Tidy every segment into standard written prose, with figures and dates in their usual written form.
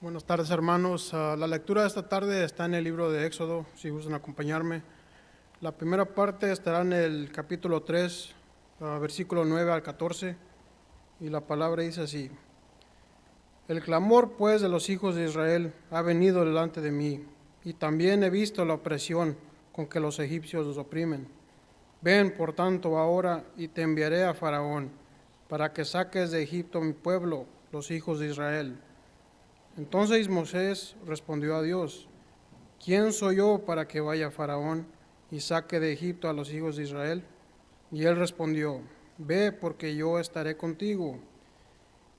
Buenas tardes, hermanos. La lectura de esta tarde está en el libro de Éxodo, si gustan acompañarme. La primera parte estará en el capítulo 3, versículo 9 al 14, y la palabra dice así: El clamor, pues, de los hijos de Israel ha venido delante de mí, y también he visto la opresión con que los egipcios los oprimen. Ven, por tanto, ahora, y te enviaré a Faraón, para que saques de Egipto mi pueblo, los hijos de Israel. Entonces Moisés respondió a Dios: ¿Quién soy yo para que vaya a Faraón y saque de Egipto a los hijos de Israel? Y él respondió: Ve, porque yo estaré contigo,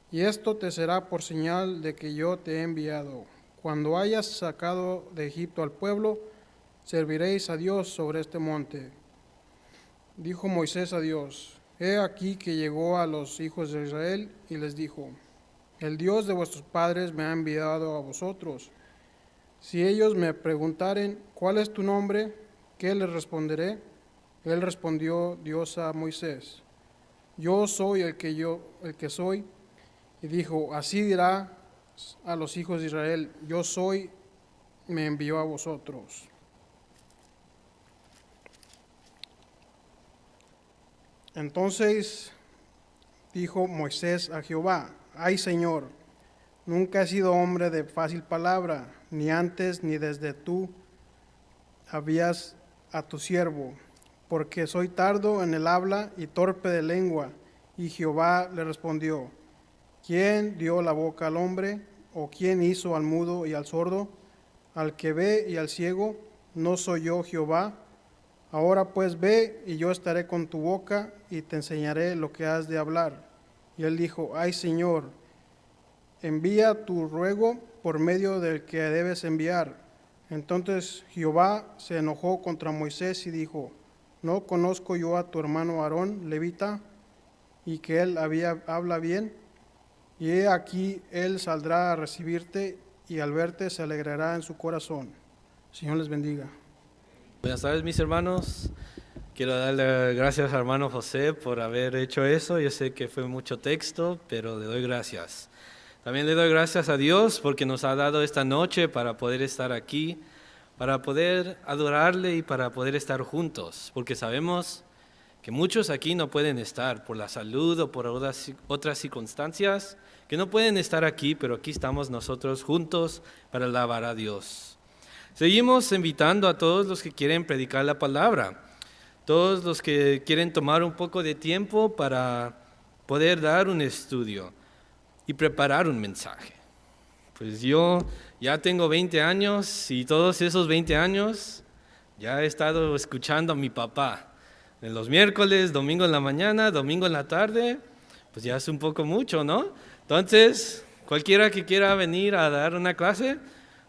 y esto te será por señal de que yo te he enviado. Cuando hayas sacado de Egipto al pueblo, serviréis a Dios sobre este monte. Dijo Moisés a Dios: He aquí que llegó a los hijos de Israel y les dijo: El Dios de vuestros padres me ha enviado a vosotros. Si ellos me preguntaren: ¿Cuál es tu nombre?, ¿qué les responderé? Él respondió Dios a Moisés: Yo soy el que soy. Y dijo: Así dirá a los hijos de Israel: Yo soy, me envió a vosotros. Entonces dijo Moisés a Jehová: Ay, Señor, nunca he sido hombre de fácil palabra, ni antes ni desde tú habías a tu siervo, porque soy tardo en el habla y torpe de lengua. Y Jehová le respondió: ¿Quién dio la boca al hombre? ¿O quién hizo al mudo y al sordo, al que ve y al ciego? ¿No soy yo Jehová? Ahora pues ve, y yo estaré con tu boca, y te enseñaré lo que has de hablar. Y él dijo: Ay, Señor, envía tu ruego por medio del que debes enviar. Entonces Jehová se enojó contra Moisés y dijo: ¿No conozco yo a tu hermano Aarón, levita, y que él habla bien? Y he aquí, él saldrá a recibirte, y al verte se alegrará en su corazón. Señor les bendiga. Buenas tardes, mis hermanos. Quiero darle gracias al hermano José por haber hecho eso. Yo sé que fue mucho texto, pero le doy gracias. También le doy gracias a Dios porque nos ha dado esta noche para poder estar aquí, para poder adorarle y para poder estar juntos, porque sabemos que muchos aquí no pueden estar por la salud o por otras circunstancias, que no pueden estar aquí, pero aquí estamos nosotros juntos para alabar a Dios. Seguimos invitando a todos los que quieren predicar la palabra, todos los que quieren tomar un poco de tiempo para poder dar un estudio y preparar un mensaje. Pues yo ya tengo 20 años y todos esos 20 años ya he estado escuchando a mi papá. En los miércoles, domingo en la mañana, domingo en la tarde, pues ya es un poco mucho, ¿no? Entonces, cualquiera que quiera venir a dar una clase,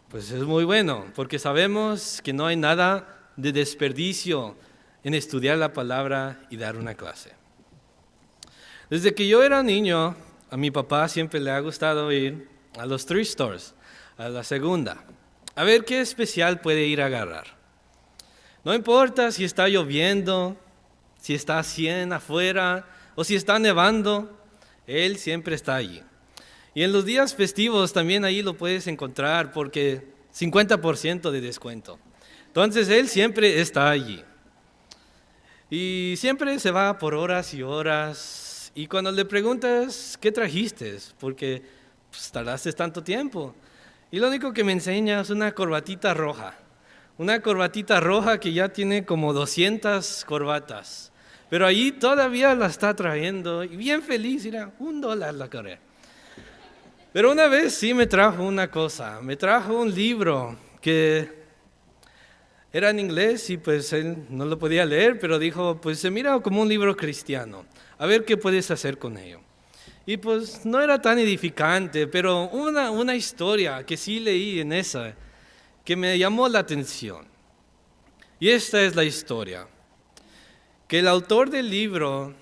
pues es muy bueno, porque sabemos que no hay nada de desperdicio en estudiar la palabra y dar una clase. Desde que yo era niño, a mi papá siempre le ha gustado ir a los thrift stores, a la segunda, a ver qué especial puede ir a agarrar. No importa si está lloviendo, si está 100 afuera o si está nevando, él siempre está allí. Y en los días festivos también ahí lo puedes encontrar porque 50% de descuento. Entonces él siempre está allí. Y siempre se va por horas y horas. Y cuando le preguntas, ¿qué trajiste? Porque pues, tardaste tanto tiempo. Y lo único que me enseña es una corbatita roja. Una corbatita roja que ya tiene como 200 corbatas. Pero allí todavía la está trayendo. Y bien feliz, mira, $1 la correa. Pero una vez sí me trajo una cosa, me trajo un libro que era en inglés y pues él no lo podía leer, pero dijo, pues se mira como un libro cristiano, a ver qué puedes hacer con ello. Y pues no era tan edificante, pero una historia que sí leí en esa, que me llamó la atención. Y esta es la historia, que el autor del libro,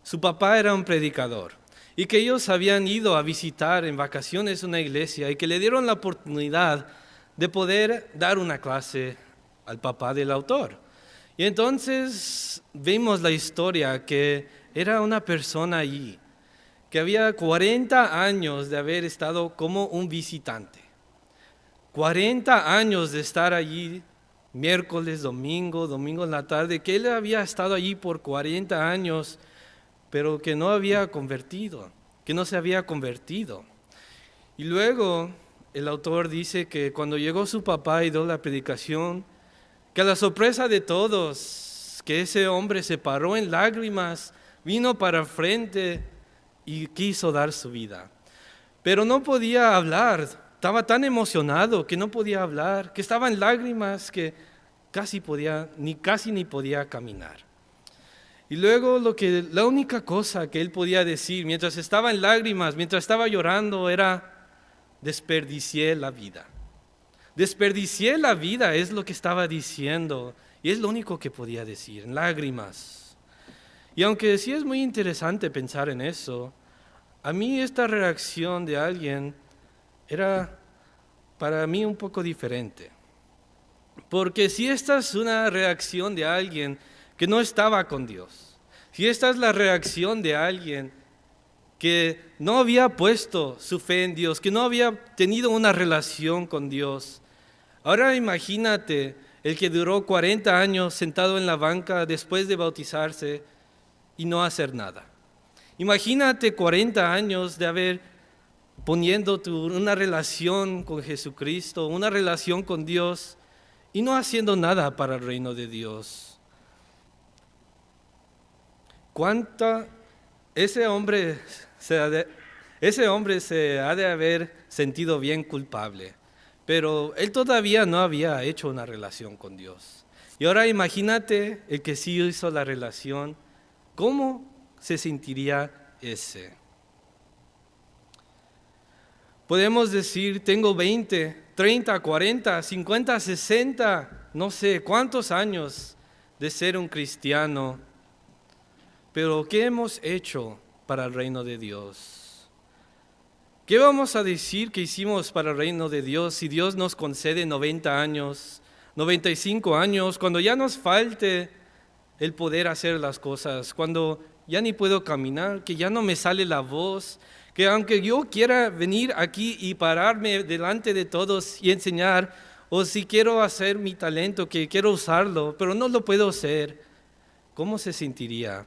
su papá era un predicador. Y que ellos habían ido a visitar en vacaciones una iglesia y que le dieron la oportunidad de poder dar una clase al papá del autor. Y entonces vimos la historia que era una persona allí, que había 40 años de haber estado como un visitante. 40 años de estar allí, miércoles, domingo en la tarde, que él había estado allí por 40 años, pero que no había convertido, que no se había convertido. Y luego el autor dice que cuando llegó su papá y dio la predicación, que a la sorpresa de todos, que ese hombre se paró en lágrimas, vino para frente y quiso dar su vida. Pero no podía hablar, estaba tan emocionado que no podía hablar, que estaba en lágrimas, que casi ni podía caminar. Y luego la única cosa que él podía decir mientras estaba en lágrimas, mientras estaba llorando, era: desperdicié la vida. Desperdicié la vida es lo que estaba diciendo, y es lo único que podía decir, en lágrimas. Y aunque sí es muy interesante pensar en eso, a mí esta reacción de alguien era para mí un poco diferente. Porque si esta es una reacción de alguien que no estaba con Dios, si esta es la reacción de alguien que no había puesto su fe en Dios, que no había tenido una relación con Dios, ahora imagínate el que duró 40 años sentado en la banca después de bautizarse y no hacer nada. Imagínate 40 años de haber poniendo una relación con Jesucristo, una relación con Dios, y no haciendo nada para el reino de Dios. Ese hombre se ha de haber sentido bien culpable, pero él todavía no había hecho una relación con Dios. Y ahora imagínate el que sí hizo la relación, ¿cómo se sentiría ese? Podemos decir, tengo 20, 30, 40, 50, 60, no sé cuántos años de ser un cristiano, pero ¿qué hemos hecho para el reino de Dios? ¿Qué vamos a decir que hicimos para el reino de Dios si Dios nos concede 90 años, 95 años, cuando ya nos falte el poder hacer las cosas, cuando ya ni puedo caminar, que ya no me sale la voz, que aunque yo quiera venir aquí y pararme delante de todos y enseñar, o si quiero hacer mi talento, que quiero usarlo, pero no lo puedo hacer, ¿cómo se sentiría?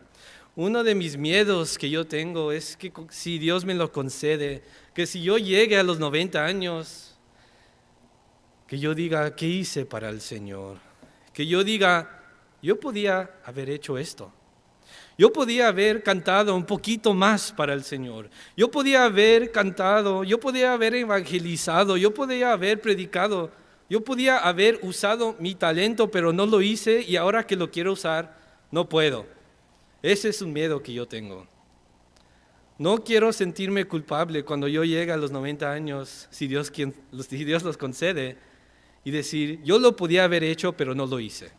Uno de mis miedos que yo tengo es que si Dios me lo concede, que si yo llegue a los 90 años, que yo diga, ¿qué hice para el Señor? Que yo diga, yo podía haber hecho esto. Yo podía haber cantado un poquito más para el Señor. Yo podía haber cantado, yo podía haber evangelizado, yo podía haber predicado, yo podía haber usado mi talento, pero no lo hice y ahora que lo quiero usar, no puedo. Ese es un miedo que yo tengo. No quiero sentirme culpable cuando yo llegue a los 90 años, si Dios los concede, y decir, yo lo podía haber hecho, pero no lo hice.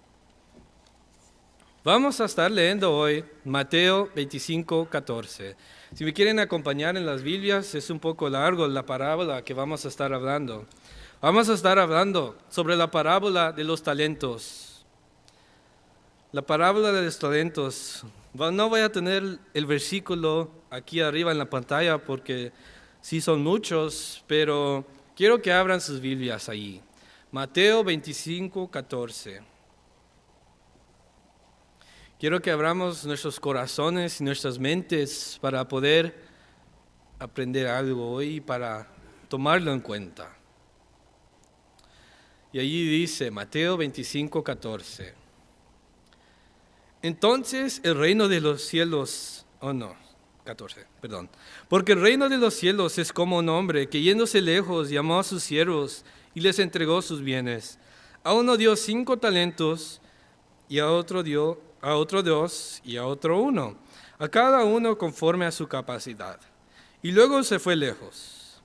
Vamos a estar leyendo hoy Mateo 25, 14. Si me quieren acompañar en las Biblias, es un poco largo la parábola que vamos a estar hablando. Vamos a estar hablando sobre la parábola de los talentos. La parábola de los talentos. No voy a tener el versículo aquí arriba en la pantalla porque sí son muchos, pero quiero que abran sus Biblias ahí. Mateo 25, 14. Quiero que abramos nuestros corazones y nuestras mentes para poder aprender algo hoy y para tomarlo en cuenta. Y allí dice, Mateo 25, 14. Entonces el reino de los cielos, 14, perdón. Porque el reino de los cielos es como un hombre que yéndose lejos llamó a sus siervos y les entregó sus bienes. A uno dio 5 talentos y a otro 2 y a otro 1, a cada uno conforme a su capacidad. Y luego se fue lejos.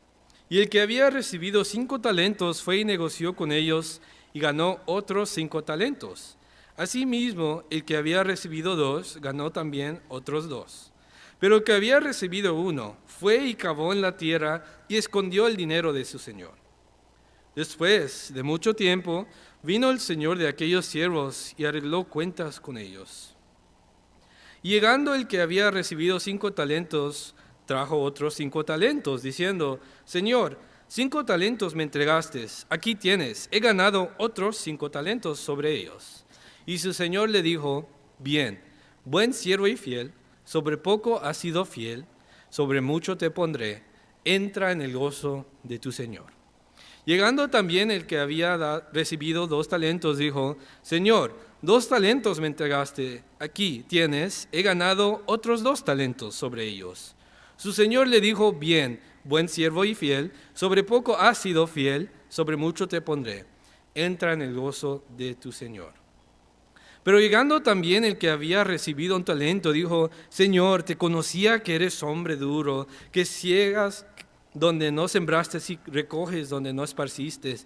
Y el que había recibido 5 talentos fue y negoció con ellos y ganó otros 5 talentos. Asimismo, el que había recibido 2 ganó también otros 2. Pero el que había recibido 1 fue y cavó en la tierra y escondió el dinero de su señor. Después de mucho tiempo, vino el señor de aquellos siervos y arregló cuentas con ellos. Y llegando el que había recibido 5 talentos, trajo otros 5 talentos, diciendo, Señor, 5 talentos me entregaste, aquí tienes, he ganado otros 5 talentos sobre ellos. Y su señor le dijo, bien, buen siervo y fiel, sobre poco has sido fiel, sobre mucho te pondré, entra en el gozo de tu señor. Llegando también el que había recibido 2 talentos, dijo, Señor, 2 talentos me entregaste, aquí tienes, he ganado otros 2 talentos sobre ellos. Su señor le dijo, bien, buen siervo y fiel, sobre poco has sido fiel, sobre mucho te pondré, entra en el gozo de tu señor. Pero llegando también el que había recibido 1 talento, dijo, Señor, te conocía que eres hombre duro, que ciegas donde no sembraste y recoges donde no esparciste.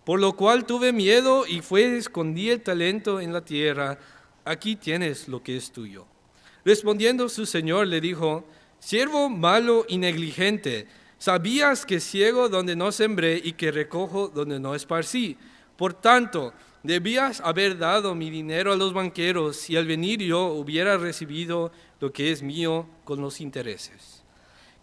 Por lo cual tuve miedo y escondí el talento en la tierra. Aquí tienes lo que es tuyo. Respondiendo su señor le dijo, siervo malo y negligente, sabías que ciego donde no sembré y que recojo donde no esparcí. Por tanto, debías haber dado mi dinero a los banqueros y al venir yo hubiera recibido lo que es mío con los intereses.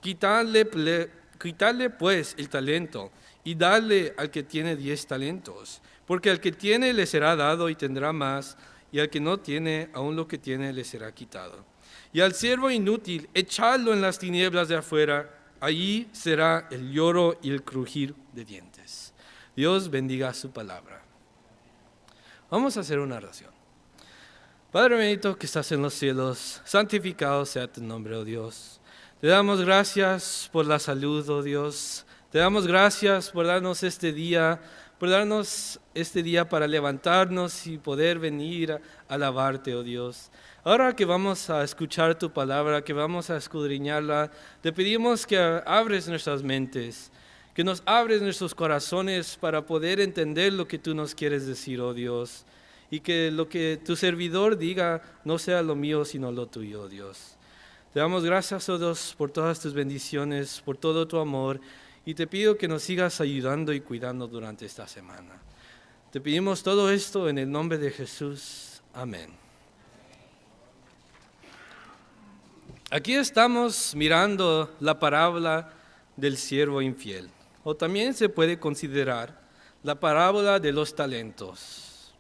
Quitadle pues el talento y dale al que tiene 10 talentos, porque al que tiene le será dado y tendrá más, y al que no tiene, aún lo que tiene le será quitado. Y al siervo inútil, echadlo en las tinieblas de afuera, allí será el lloro y el crujir de dientes. Dios bendiga su palabra. Vamos a hacer una oración. Padre bendito que estás en los cielos, santificado sea tu nombre, oh Dios. Te damos gracias por la salud, oh Dios. Te damos gracias por darnos este día, para levantarnos y poder venir a alabarte, oh Dios. Ahora que vamos a escuchar tu palabra, que vamos a escudriñarla, te pedimos que abres nuestras mentes, que nos abres nuestros corazones para poder entender lo que tú nos quieres decir, oh Dios. Y que lo que tu servidor diga no sea lo mío, sino lo tuyo, oh Dios. Te damos gracias, oh Dios, por todas tus bendiciones, por todo tu amor, y te pido que nos sigas ayudando y cuidando durante esta semana. Te pedimos todo esto en el nombre de Jesús. Amén. Aquí estamos mirando la parábola del siervo infiel, o también se puede considerar la parábola de los talentos.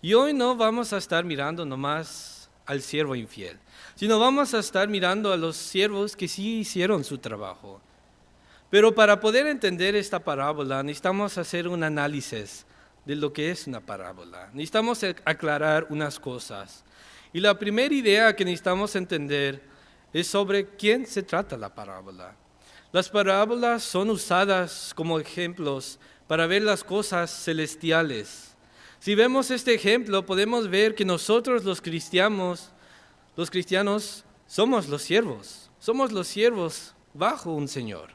Y hoy no vamos a estar mirando nomás al siervo infiel, sino vamos a estar mirando a los siervos que sí hicieron su trabajo. Pero para poder entender esta parábola necesitamos hacer un análisis de lo que es una parábola. Necesitamos aclarar unas cosas. Y la primera idea que necesitamos entender es sobre quién se trata la parábola. Las parábolas son usadas como ejemplos para ver las cosas celestiales. Si vemos este ejemplo, podemos ver que nosotros los cristianos somos los siervos bajo un Señor.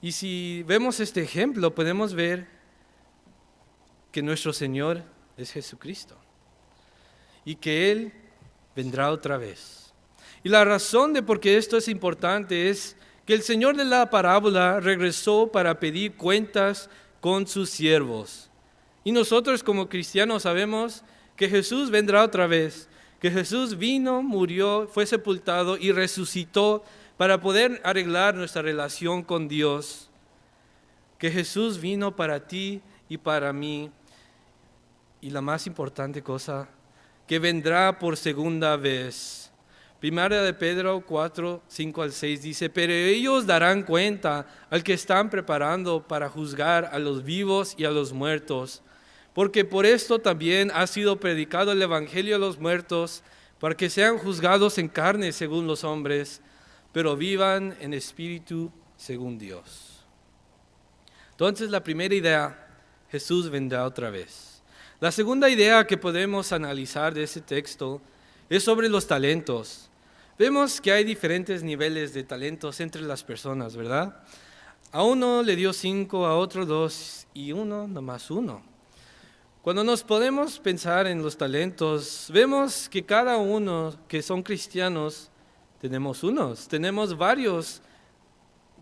Y si vemos este ejemplo, podemos ver que nuestro Señor es Jesucristo y que Él vendrá otra vez. Y la razón de por qué esto es importante es que el Señor de la parábola regresó para pedir cuentas con sus siervos. Y nosotros como cristianos sabemos que Jesús vendrá otra vez, que Jesús vino, murió, fue sepultado y resucitó para poder arreglar nuestra relación con Dios. Que Jesús vino para ti y para mí. Y la más importante cosa, que vendrá por segunda vez. Primera de Pedro 4, 5 al 6 dice, pero ellos darán cuenta al que están preparando para juzgar a los vivos y a los muertos. Porque por esto también ha sido predicado el evangelio a los muertos, para que sean juzgados en carne según los hombres, pero vivan en espíritu según Dios. Entonces la primera idea, Jesús vendrá otra vez. La segunda idea que podemos analizar de ese texto es sobre los talentos. Vemos que hay diferentes niveles de talentos entre las personas, ¿verdad? A uno le dio 5, a otro 2 y uno nomás 1. Cuando nos podemos pensar en los talentos, vemos que cada uno que son cristianos tenemos varios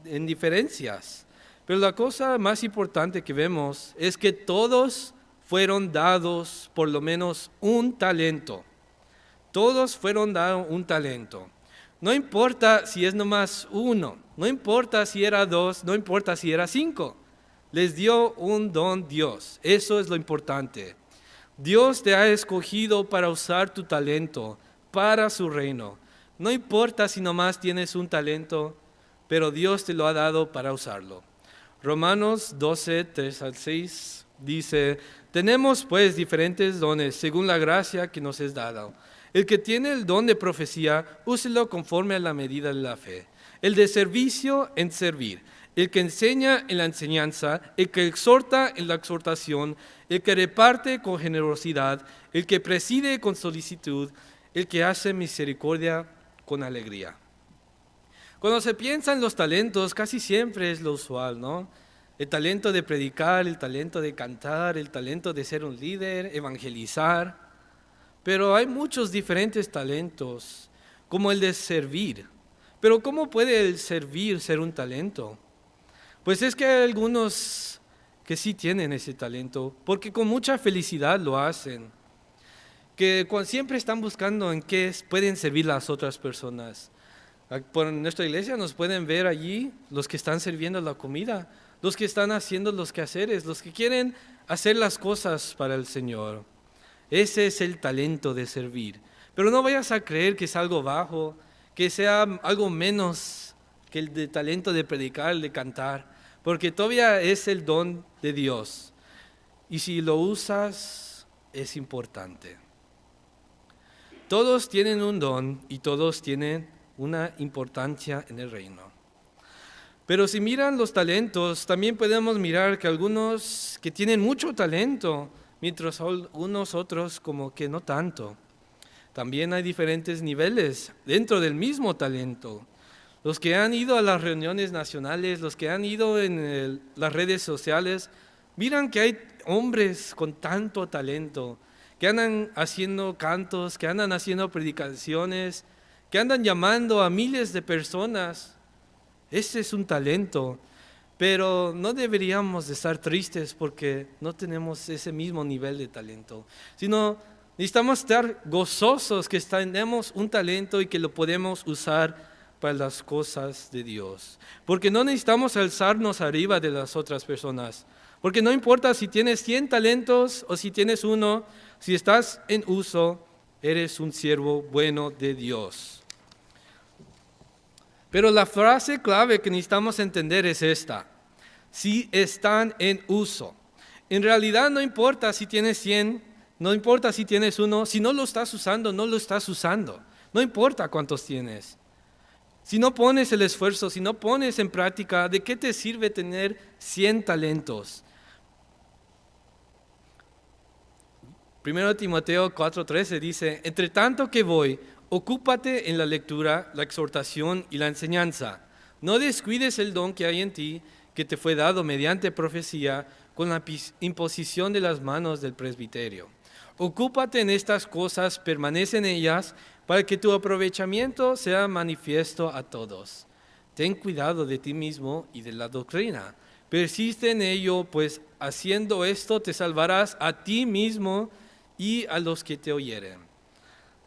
en diferencias. Pero la cosa más importante que vemos es que todos fueron dados por lo menos un talento. Todos fueron dados un talento. No importa si es nomás uno, no importa si era dos, no importa si era cinco. Les dio un don Dios. Eso es lo importante. Dios te ha escogido para usar tu talento para su reino. No importa si nomás tienes un talento, pero Dios te lo ha dado para usarlo. Romanos 12, 3 al 6 dice: tenemos pues diferentes dones según la gracia que nos es dada. El que tiene el don de profecía, úselo conforme a la medida de la fe. El de servicio, en servir. El que enseña, en la enseñanza. El que exhorta, en la exhortación. El que reparte, con generosidad. El que preside, con solicitud. El que hace misericordia, con alegría. Cuando se piensa en los talentos, casi siempre es lo usual, ¿no? El talento de predicar, el talento de cantar, el talento de ser un líder, evangelizar. Pero hay muchos diferentes talentos, como el de servir. Pero ¿cómo puede el servir ser un talento? Pues es que hay algunos que sí tienen ese talento, porque con mucha felicidad lo hacen. Que siempre están buscando en qué pueden servir las otras personas. Por nuestra iglesia nos pueden ver allí los que están sirviendo la comida, los que están haciendo los quehaceres, los que quieren hacer las cosas para el Señor. Ese es el talento de servir. Pero no vayas a creer que es algo bajo, que sea algo menos que el de talento de predicar, de cantar, porque todavía es el don de Dios. Y si lo usas, es importante. Todos tienen un don y todos tienen una importancia en el reino. Pero si miran los talentos, también podemos mirar que algunos que tienen mucho talento, mientras algunos otros como que no tanto. También hay diferentes niveles dentro del mismo talento. Los que han ido a las reuniones nacionales, los que han ido en las redes sociales, miran que hay hombres con tanto talento, que andan haciendo cantos, que andan haciendo predicaciones, que andan llamando a miles de personas. Ese es un talento, pero no deberíamos de estar tristes porque no tenemos ese mismo nivel de talento, sino necesitamos estar gozosos que tenemos un talento y que lo podemos usar para las cosas de Dios. Porque no necesitamos alzarnos arriba de las otras personas, porque no importa si tienes 100 talentos o si tienes uno, si estás en uso, eres un siervo bueno de Dios. Pero la frase clave que necesitamos entender es esta: si están en uso. En realidad no importa si tienes 100, no importa si tienes uno, si no lo estás usando, no lo estás usando. No importa cuántos tienes. Si no pones el esfuerzo, si no pones en práctica, ¿de qué te sirve tener 100 talentos? 1 Timoteo 4:13 dice: entre tanto que voy, ocúpate en la lectura, la exhortación y la enseñanza. No descuides el don que hay en ti, que te fue dado mediante profecía, con la imposición de las manos del presbiterio. Ocúpate en estas cosas, permanece en ellas, para que tu aprovechamiento sea manifiesto a todos. Ten cuidado de ti mismo y de la doctrina. Persiste en ello, pues haciendo esto te salvarás a ti mismo y a los que te oyeren.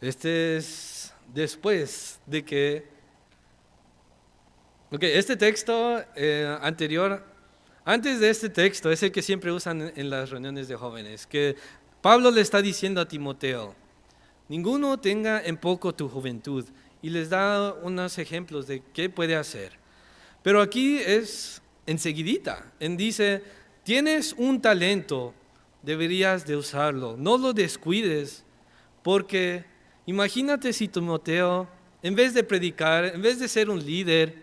Este es después de que... este texto anterior, antes de este texto, es el que siempre usan en las reuniones de jóvenes, que Pablo le está diciendo a Timoteo: ninguno tenga en poco tu juventud, y les da unos ejemplos de qué puede hacer. Pero aquí es enseguidita, dice: tienes un talento, deberías de usarlo, no lo descuides, porque imagínate si Timoteo, en vez de predicar, en vez de ser un líder,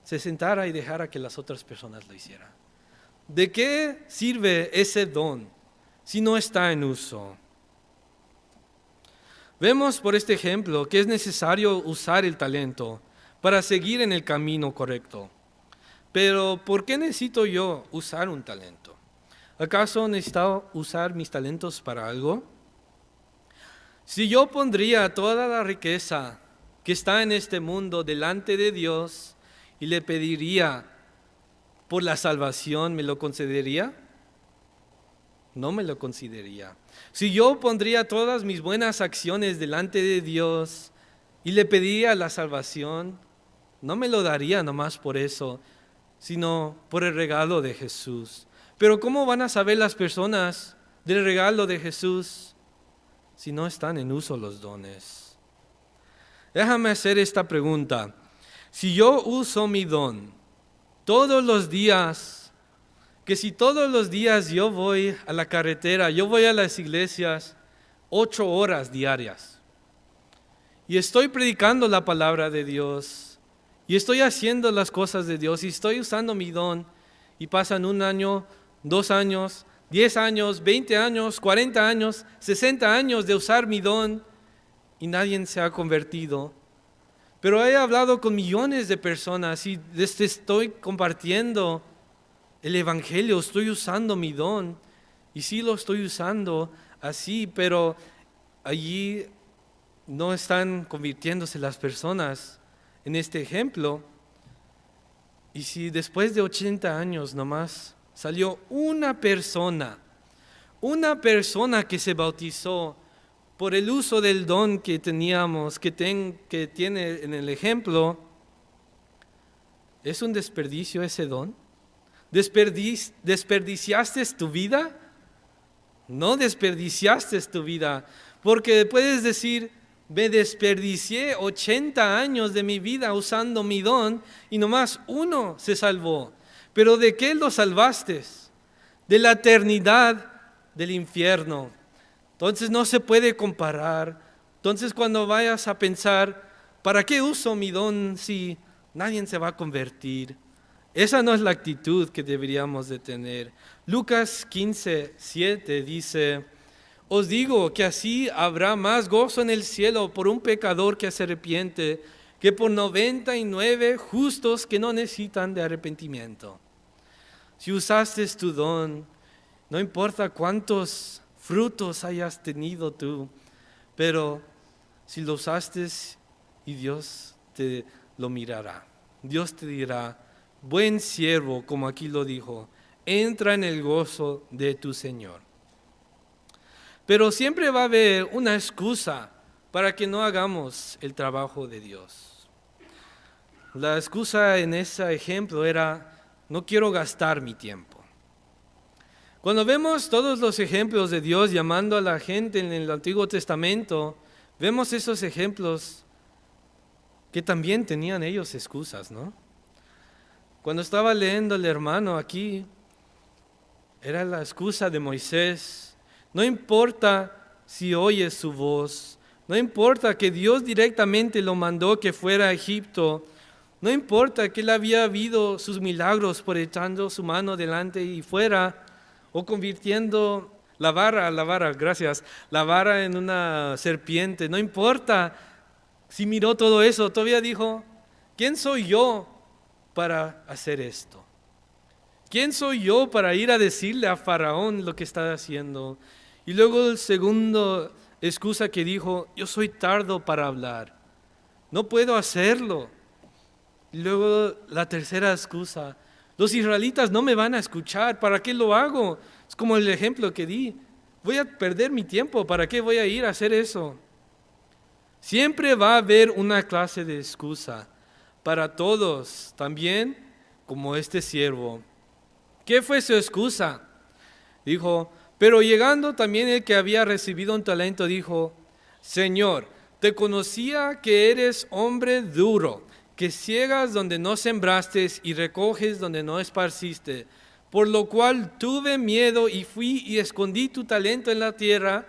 se sentara y dejara que las otras personas lo hicieran. ¿De qué sirve ese don si no está en uso? Vemos por este ejemplo que es necesario usar el talento para seguir en el camino correcto. Pero ¿por qué necesito yo usar un talento? ¿Acaso necesito usar mis talentos para algo? Si yo pondría toda la riqueza que está en este mundo delante de Dios y le pediría por la salvación, ¿me lo concedería? No me lo concedería. Si yo pondría todas mis buenas acciones delante de Dios y le pedía la salvación, no me lo daría nomás por eso, sino por el regalo de Jesús. Pero ¿cómo van a saber las personas del regalo de Jesús si no están en uso los dones? Déjame hacer esta pregunta. Si yo uso mi don todos los días, que si todos los días yo voy a la carretera, yo voy a las iglesias 8 horas diarias y estoy predicando la palabra de Dios y estoy haciendo las cosas de Dios y estoy usando mi don y pasan 1 año, 2 años, 10 años, 20 años, 40 años, 60 años de usar mi don y nadie se ha convertido. Pero he hablado con millones de personas y les estoy compartiendo el evangelio, estoy usando mi don y sí lo estoy usando así, pero allí no están convirtiéndose las personas en este ejemplo. Y si después de 80 años nomás salió una persona que se bautizó por el uso del don que teníamos, que tiene en el ejemplo, ¿es un desperdicio ese don? ¿Desperdiciaste tu vida? No desperdiciaste tu vida, porque puedes decir, me desperdicié 80 años de mi vida usando mi don y nomás uno se salvó. ¿Pero de qué lo salvaste? De la eternidad del infierno. Entonces no se puede comparar. Entonces cuando vayas a pensar, ¿para qué uso mi don si nadie se va a convertir? Esa no es la actitud que deberíamos de tener. Lucas 15:7 dice, os digo que así habrá más gozo en el cielo por un pecador que se arrepiente que por 99 justos que no necesitan de arrepentimiento. Si usaste tu don, no importa cuántos frutos hayas tenido tú, pero si lo usaste y Dios te lo mirará. Dios te dirá, buen siervo, como aquí lo dijo, entra en el gozo de tu Señor. Pero siempre va a haber una excusa para que no hagamos el trabajo de Dios. La excusa en ese ejemplo era, no quiero gastar mi tiempo. Cuando vemos todos los ejemplos de Dios llamando a la gente en el Antiguo Testamento, vemos esos ejemplos que también tenían ellos excusas, ¿no? Cuando estaba leyendo el hermano aquí, era la excusa de Moisés. No importa si oyes su voz, no importa que Dios directamente lo mandó que fuera a Egipto, no importa que él había habido sus milagros por echando su mano delante y fuera, o convirtiendo la vara en una serpiente, no importa si miró todo eso, todavía dijo, ¿quién soy yo para hacer esto? ¿Quién soy yo para ir a decirle a Faraón lo que está haciendo? Y luego el segundo excusa que dijo, yo soy tardo para hablar, no puedo hacerlo. Y luego la tercera excusa, los israelitas no me van a escuchar, ¿para qué lo hago? Es como el ejemplo que di, voy a perder mi tiempo, ¿para qué voy a ir a hacer eso? Siempre va a haber una clase de excusa para todos, también como este siervo. ¿Qué fue su excusa? Dijo, pero llegando también el que había recibido un talento, dijo, Señor, te conocía que eres hombre duro, que ciegas donde no sembraste y recoges donde no esparciste, por lo cual tuve miedo y fui y escondí tu talento en la tierra,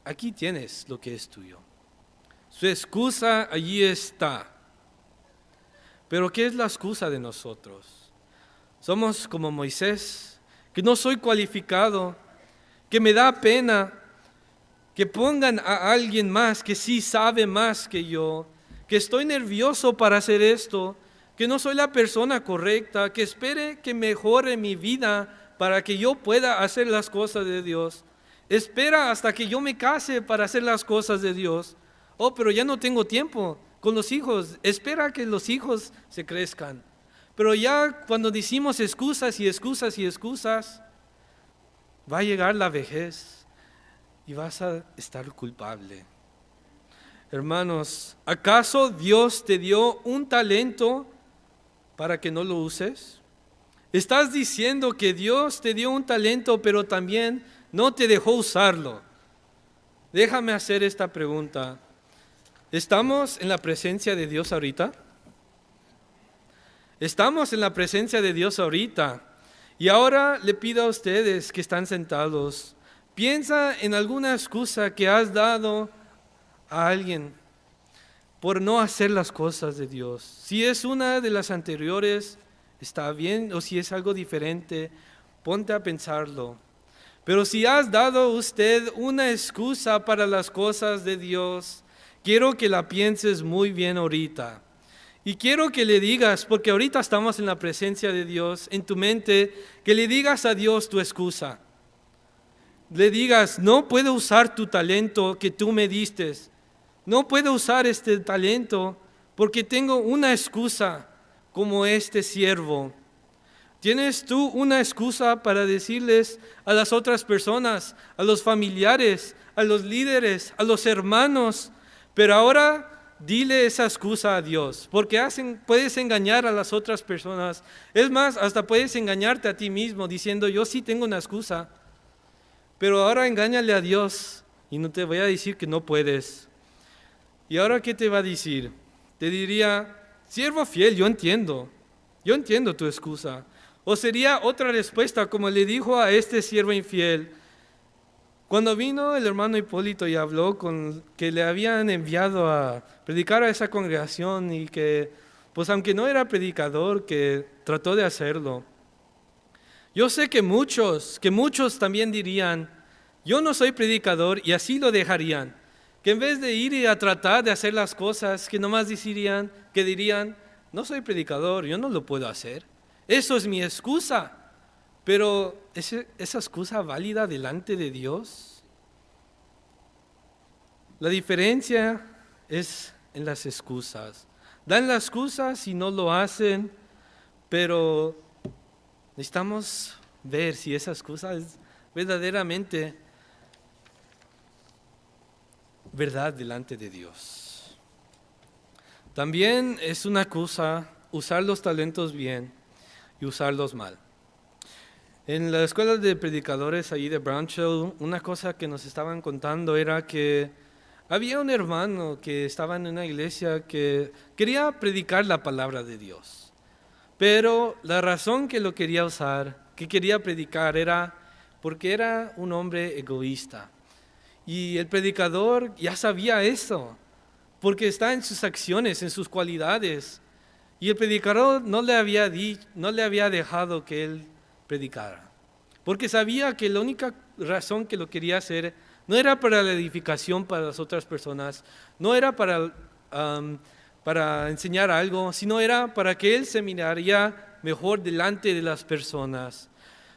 aquí tienes lo que es tuyo. Su excusa allí está. Pero ¿qué es la excusa de nosotros? Somos como Moisés, que no soy cualificado, que me da pena que pongan a alguien más que sí sabe más que yo, que estoy nervioso para hacer esto, que no soy la persona correcta, que espere que mejore mi vida para que yo pueda hacer las cosas de Dios. Espera hasta que yo me case para hacer las cosas de Dios. Oh, pero ya no tengo tiempo con los hijos. Espera que los hijos se crezcan. Pero ya cuando decimos excusas y excusas y excusas, va a llegar la vejez y vas a estar culpable. Hermanos, ¿acaso Dios te dio un talento para que no lo uses? Estás diciendo que Dios te dio un talento, pero también no te dejó usarlo. Déjame hacer esta pregunta. ¿Estamos en la presencia de Dios ahorita? Estamos en la presencia de Dios ahorita. Y ahora le pido a ustedes que están sentados, piensa en alguna excusa que has dado a alguien por no hacer las cosas de Dios. Si es una de las anteriores, está bien, o si es algo diferente, ponte a pensarlo. Pero si has dado usted una excusa para las cosas de Dios, quiero que la pienses muy bien ahorita. Y quiero que le digas, porque ahorita estamos en la presencia de Dios, en tu mente, que le digas a Dios tu excusa. Le digas, no puedo usar tu talento que tú me diste. No puedo usar este talento porque tengo una excusa como este siervo. ¿Tienes tú una excusa para decirles a las otras personas, a los familiares, a los líderes, a los hermanos? Pero ahora dile esa excusa a Dios, porque puedes engañar a las otras personas. Es más, hasta puedes engañarte a ti mismo diciendo, yo sí tengo una excusa. Pero ahora engáñale a Dios y no te voy a decir que no puedes. ¿Y ahora qué te va a decir? Te diría, siervo fiel, yo entiendo tu excusa. O sería otra respuesta como le dijo a este siervo infiel. Cuando vino el hermano Hipólito y habló con que le habían enviado a predicar a esa congregación y que, pues aunque no era predicador, que trató de hacerlo. Yo sé que muchos también dirían, yo no soy predicador y así lo dejarían. Que en vez de ir y a tratar de hacer las cosas, que nomás dirían, no soy predicador, yo no lo puedo hacer. Eso es mi excusa. Pero ¿esa excusa válida delante de Dios? La diferencia es en las excusas. Dan las excusas y no lo hacen, pero necesitamos ver si esa excusa es verdaderamente verdad delante de Dios. También es una excusa usar los talentos bien y usarlos mal. En la escuela de predicadores ahí de Brownshell, una cosa que nos estaban contando era que había un hermano que estaba en una iglesia que quería predicar la palabra de Dios. Pero la razón que lo quería usar, que quería predicar, era porque era un hombre egoísta. Y el predicador ya sabía eso, porque está en sus acciones, en sus cualidades. Y el predicador no le había dejado que él predicara, porque sabía que la única razón que lo quería hacer no era para la edificación para las otras personas, no era para enseñar algo, sino era para que él se miraría mejor delante de las personas.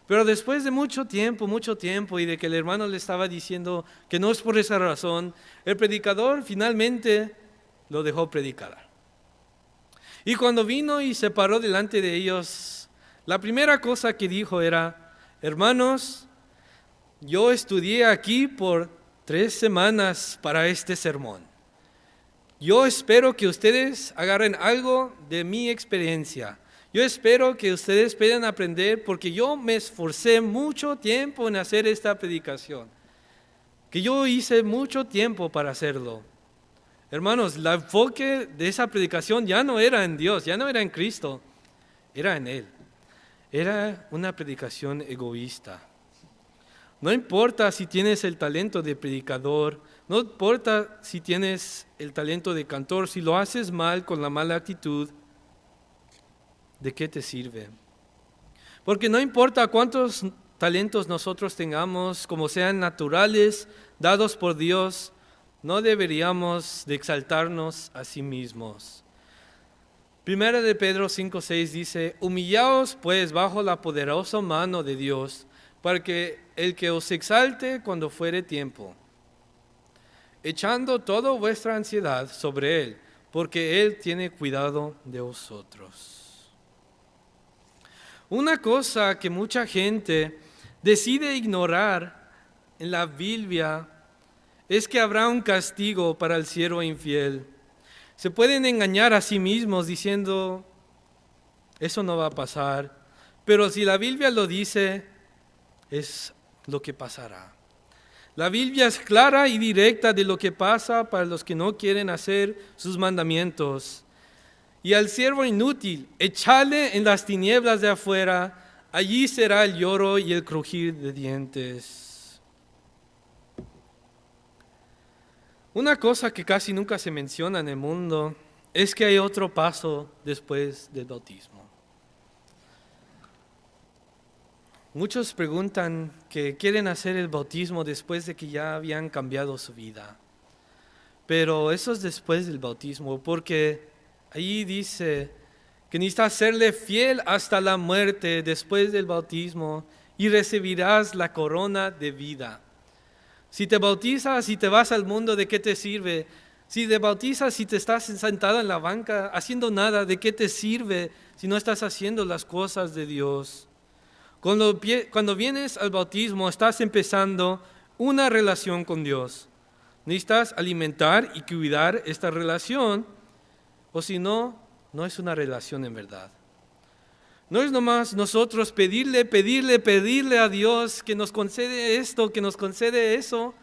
Pero después de mucho tiempo y de que el hermano le estaba diciendo que no es por esa razón, el predicador finalmente lo dejó predicar. Y cuando vino y se paró delante de ellos, la primera cosa que dijo era, hermanos, yo estudié aquí por 3 semanas para este sermón. Yo espero que ustedes agarren algo de mi experiencia. Yo espero que ustedes puedan aprender porque yo me esforcé mucho tiempo en hacer esta predicación. Que yo hice mucho tiempo para hacerlo. Hermanos, el enfoque de esa predicación ya no era en Dios, ya no era en Cristo, era en Él. Era una predicación egoísta. No importa si tienes el talento de predicador, no importa si tienes el talento de cantor, si lo haces mal, con la mala actitud, ¿de qué te sirve? Porque no importa cuántos talentos nosotros tengamos, como sean naturales, dados por Dios, no deberíamos de exaltarnos a sí mismos. Primera de Pedro 5:6 dice, humillaos pues bajo la poderosa mano de Dios, para que el que os exalte cuando fuere tiempo, echando toda vuestra ansiedad sobre Él, porque Él tiene cuidado de vosotros. Una cosa que mucha gente decide ignorar en la Biblia es que habrá un castigo para el siervo infiel. Se pueden engañar a sí mismos diciendo, eso no va a pasar, pero si la Biblia lo dice, es lo que pasará. La Biblia es clara y directa de lo que pasa para los que no quieren hacer sus mandamientos. Y al siervo inútil, echale en las tinieblas de afuera, allí será el lloro y el crujir de dientes. Una cosa que casi nunca se menciona en el mundo es que hay otro paso después del bautismo. Muchos preguntan que quieren hacer el bautismo después de que ya habían cambiado su vida. Pero eso es después del bautismo, porque ahí dice que necesitas serle fiel hasta la muerte después del bautismo y recibirás la corona de vida. Si te bautizas y te vas al mundo, ¿de qué te sirve? Si te bautizas y te estás sentado en la banca haciendo nada, ¿de qué te sirve si no estás haciendo las cosas de Dios? Cuando vienes al bautismo, estás empezando una relación con Dios. Necesitas alimentar y cuidar esta relación, o si no, no es una relación en verdad. No es nomás nosotros pedirle a Dios que nos concede esto, que nos concede eso,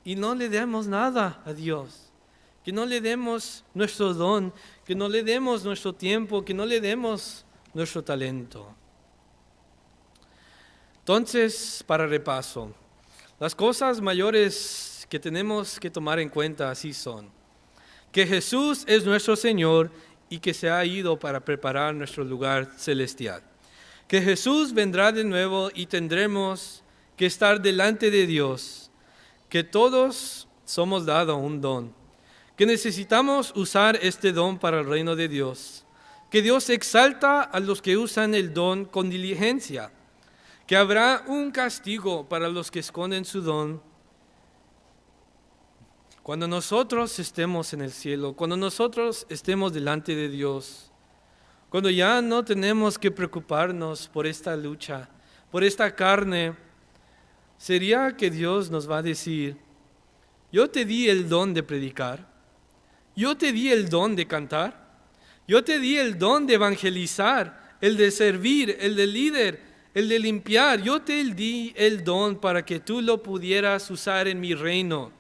y no le demos nada a Dios. Que no le demos nuestro don, que no le demos nuestro tiempo, que no le demos nuestro talento. Entonces, para repaso, las cosas mayores que tenemos que tomar en cuenta así son: que Jesús es nuestro Señor y que se ha ido para preparar nuestro lugar celestial. Que Jesús vendrá de nuevo y tendremos que estar delante de Dios. Que todos somos dados un don. Que necesitamos usar este don para el reino de Dios. Que Dios exalta a los que usan el don con diligencia. Que habrá un castigo para los que esconden su don. Cuando nosotros estemos en el cielo, cuando nosotros estemos delante de Dios, cuando ya no tenemos que preocuparnos por esta lucha, por esta carne, sería que Dios nos va a decir: yo te di el don de predicar, yo te di el don de cantar, yo te di el don de evangelizar, el de servir, el de líder, el de limpiar. Yo te di el don para que tú lo pudieras usar en mi reino.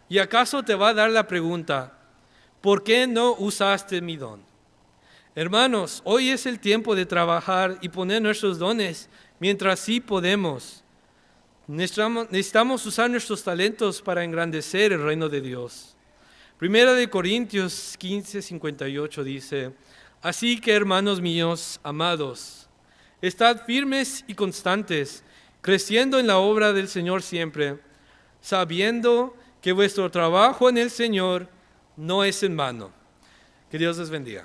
¿Y acaso te va a dar la pregunta: ¿por qué no usaste mi don? Hermanos, hoy es el tiempo de trabajar y poner nuestros dones mientras sí podemos. Necesitamos usar nuestros talentos para engrandecer el reino de Dios. Primera de Corintios 15:58 dice: así que, hermanos míos, amados, estad firmes y constantes, creciendo en la obra del Señor siempre, sabiendo que vuestro trabajo en el Señor no es en vano. Que Dios les bendiga.